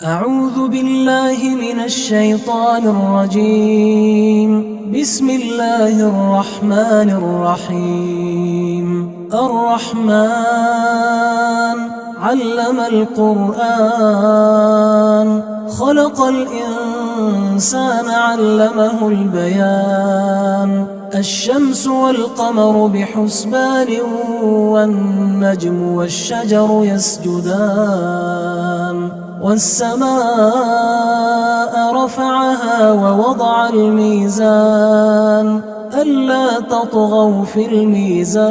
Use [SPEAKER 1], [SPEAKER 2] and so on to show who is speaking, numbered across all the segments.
[SPEAKER 1] أعوذ بالله من الشيطان الرجيم. بسم الله الرحمن الرحيم. الرحمن علم القرآن، خلق الإنسان علمه البيان. الشمس والقمر بحسبان، والنجم والشجر يسجدان. والسماء رفعها ووضع الميزان، ألا تطغوا في الميزان،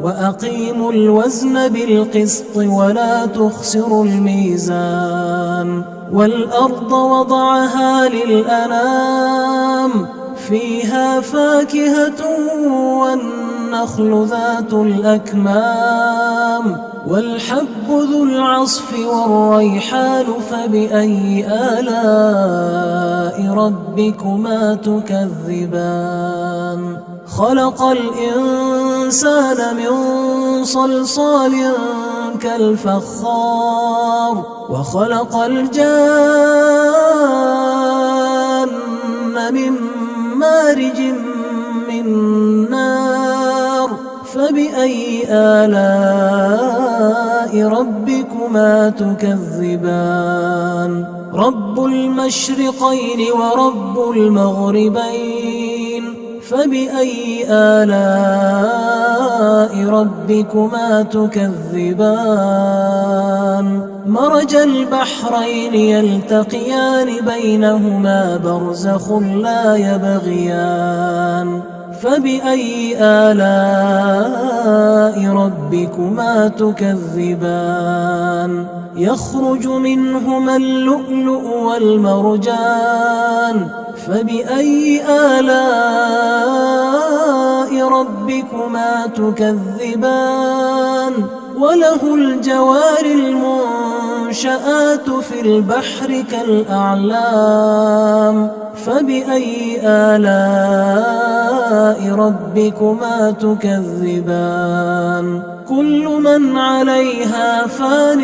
[SPEAKER 1] وأقيموا الوزن بالقسط ولا تخسروا الميزان. والأرض وضعها للأنام، فيها فاكهة والنخل ذات الأكمام، والحب ذو العصف والريحان. فبأي آلاء ربكما تكذبان؟ خلق الإنسان من صلصال كالفخار، وخلق الجان من مارج من نار. فبأي آلاء ربكما تكذبان؟ رب المشرقين ورب المغربين. فبأي آلاء ربكما تكذبان؟ مرج البحرين يلتقيان، بينهما برزخ لا يبغيان. فبأي آلاء ربكما تكذبان؟ يخرج منهما اللؤلؤ والمرجان. فبأي آلاء ربكما تكذبان؟ وله الجوار المنشآت في البحر كالأعلام. فبأي آلاء ربكما تكذبان؟ كل من عليها فان،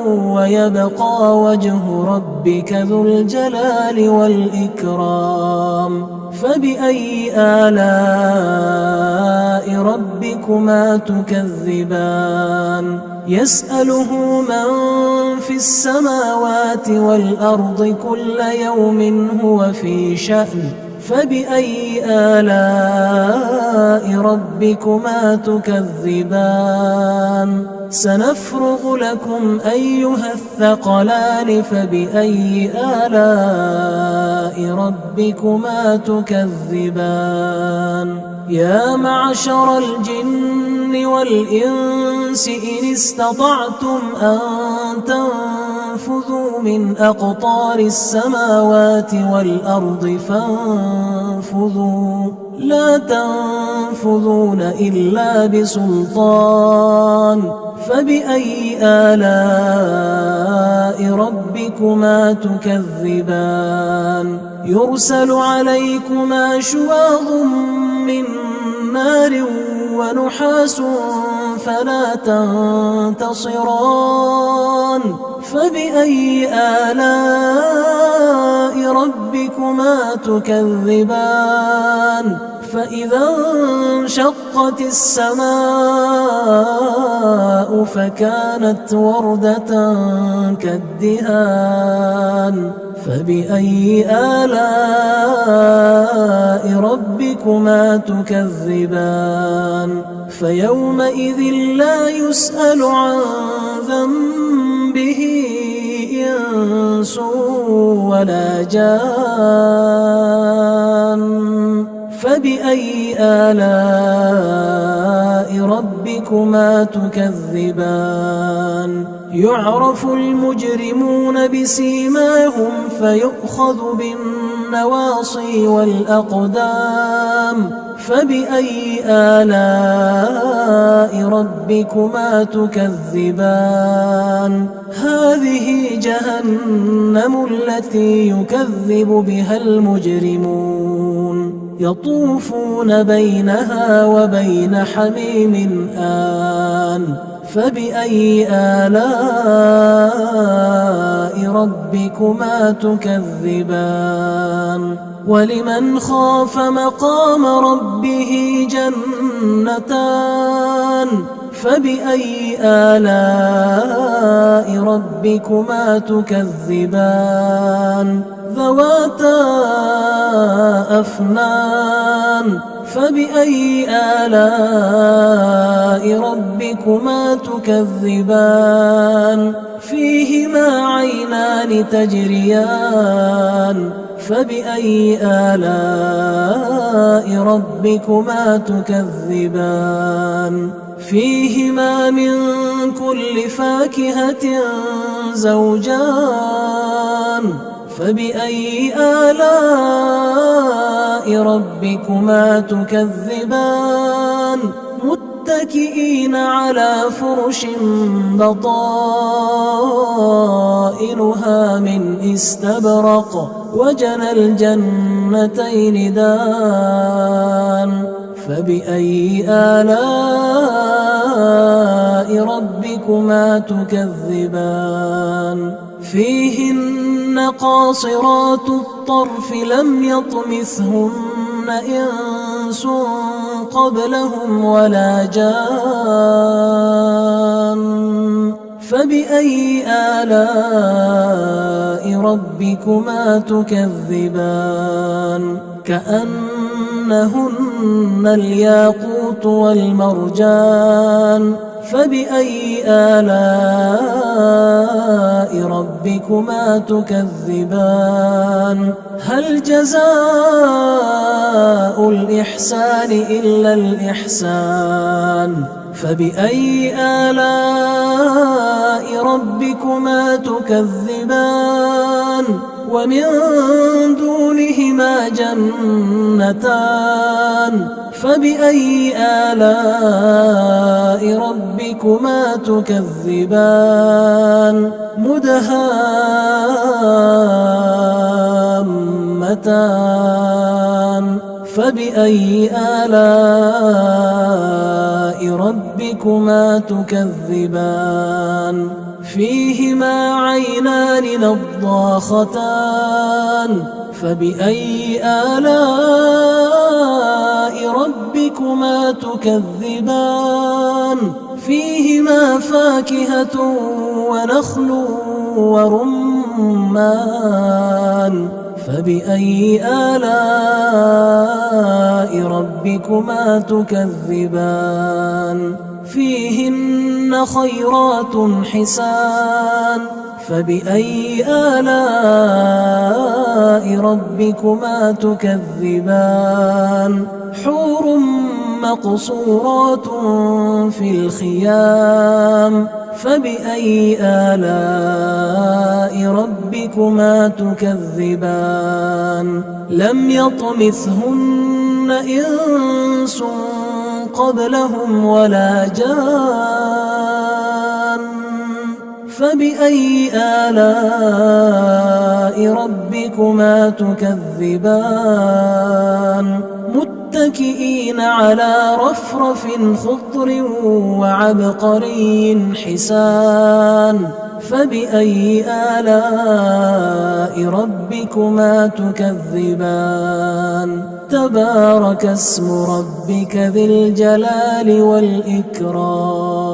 [SPEAKER 1] ويبقى وجه ربك ذو الجلال والإكرام. فبأي آلاء ربكما تكذبان؟ يسأله من في السماوات والأرض كل يوم هو في شأن. فبأي آلاء ربكما تكذبان؟ سنفرغ لكم أيها الثقلان. فبأي آلاء ربكما تكذبان؟ يا معشر الجن والإنس إن استطعتم أن تنفذوا من أقطار السماوات والأرض فانفذوا، لا تنفذون إلا بسلطان. فبأي آلاء ربكما تكذبان؟ يرسل عليكما شواظ من نار ونحاس فلا تنتصران. فبأي آلاء ربكما تكذبان؟ فإذا انشقت السماء فكانت وردة كالدهان. فبأي آلاء ربكما تكذبان؟ فيومئذ لا يسأل عن ذنبه إنس ولا جان. فبأي آلاء ربكما تكذبان؟ يعرف المجرمون بسيماهم فيؤخذ بالنواصي والأقدام. فبأي آلاء ربكما تكذبان؟ هذه جهنم التي يكذب بها المجرمون، يطوفون بينها وبين حميم آن. فبأي آلاء ربكما تكذبان ولمن خاف مقام ربه جنتان فبأي آلاء ربكما تكذبان ذواتا أفنان فبأي آلاء ربكما تكذبان فيهما عينان تجريان فبأي آلاء ربكما تكذبان فيهما من كل فاكهة زوجان فبأي آلاء ربكما تكذبان متكئين على فرش بطائنها من استبرق وجنى الجنتين دان فبأي آلاء ربكما تكذبان فيهن قاصرات الطرف لم يطمثهن إنس قبلهم ولا جان فبأي آلاء ربكما تكذبان كأنهن الياقوت والمرجان فبأي آلاء ربكما تكذبان هل جزاء الإحسان إلا الإحسان فبأي آلاء ربكما تكذبان ومن دونهما جنتان فبأي آلاء ربكما تكذبان مدهامتان فبأي آلاء ربكما تكذبان فيهما عينان نضاختان فبأي آلاء ربكما تكذبان فيهما فاكهة ونخل ورمان فبأي آلاء ربكما تكذبان فيهن خيرات حسان فبأي آلاء ربكما تكذبان حور مقصورات في الخيام فبأي آلاء ربكما تكذبان لم يطمثهن إنس قبلهم ولا جان فبأي آلاء ربكما تكذبان متكئين على رفرف خضر وعبقري حسان فبأي آلاء ربكما تكذبان تبارك اسم ربك ذي الجلال والإكرام